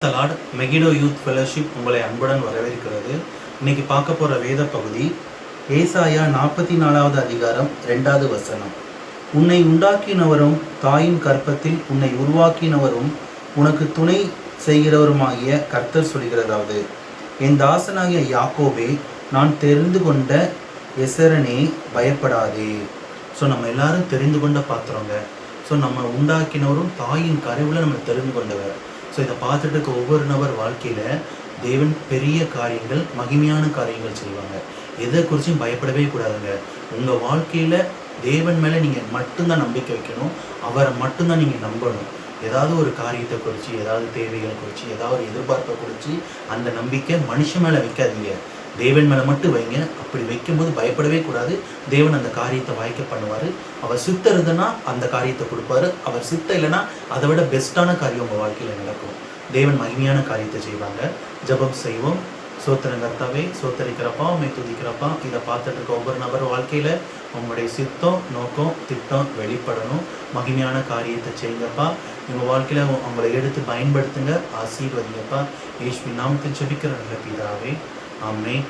Lord Megiddo youth fellowship உங்களை அன்புடன் வரவேற்கிறது. இன்னைக்கு பார்க்க போகிற வேத பகுதி ஏசாயா 44வது அதிகாரம் 2வது வசனம். உன்னை உண்டாக்கினவரும் தாயின் கற்பத்தில் உன்னை உருவாக்கினவரும் உனக்கு துணை செய்கிறவருமாகிய கர்த்தர் சொல்கிறதாவது, என் தாசனாகிய யாக்கோபே, நான் தெரிந்து கொண்ட எசரனே, பயப்படாதே. ஸோ நம்ம எல்லாரும் தெரிந்து கொண்ட பாத்திரங்க. ஸோ நம்ம உண்டாக்கினவரும் தாயின் கருவில் நம்ம தெரிந்து கொண்டவர். ஸோ இதை பார்த்துட்டு இருக்க ஒவ்வொரு நபர் வாழ்க்கையில் தேவன் பெரிய காரியங்கள், மகிமையான காரியங்கள் செய்வாங்க. எதை குறிச்சும் பயப்படவே கூடாதுங்க. உங்கள் வாழ்க்கையில் தேவன் மேலே நீங்கள் மட்டும்தான் நம்பிக்கை வைக்கணும். அவரை மட்டும்தான் நீங்கள் நம்பணும். ஏதாவது ஒரு காரியத்தை குறித்து, ஏதாவது தேவைகளை குறித்து, ஏதாவது ஒரு எதிர்பார்ப்பை குறித்து அந்த நம்பிக்கை மனுஷன் மேலே வைக்காதீங்க, தேவன் மேலே மட்டும் வைங்க. அப்படி வைக்கும்போது பயப்படவே கூடாது. தேவன் அந்த காரியத்தை வாய்க்க பண்ணுவார். அவர் சித்தம் இருந்ததுன்னா அந்த காரியத்தை கொடுப்பாரு. அவர் சித்தம் இல்லைன்னா அதை விட பெஸ்ட்டான காரியம் உங்கள் வாழ்க்கையில் நடக்கும். தேவன் மகிமையான காரியத்தை செய்வாங்க. ஜெபம் செய்வோம். சோத்திரம் கர்த்தாவே, சோத்தரிக்கிறப்பா, உண்மை துதிக்கிறப்பா. இதை பார்த்துட்டு இருக்க ஒவ்வொரு நபர் வாழ்க்கையில் உங்களுடைய சித்தம், நோக்கம், திட்டம் வெளிப்படணும். மகிமையான காரியத்தை செய்யுங்கப்பா. உங்கள் வாழ்க்கையில் அவங்களை எடுத்து பயன்படுத்துங்க. ஆசீர்வதிங்கப்பா. இயேசுவின் நாமத்தில் ஜெபிக்கிற நல்ல பிதாவே, ஆமென்.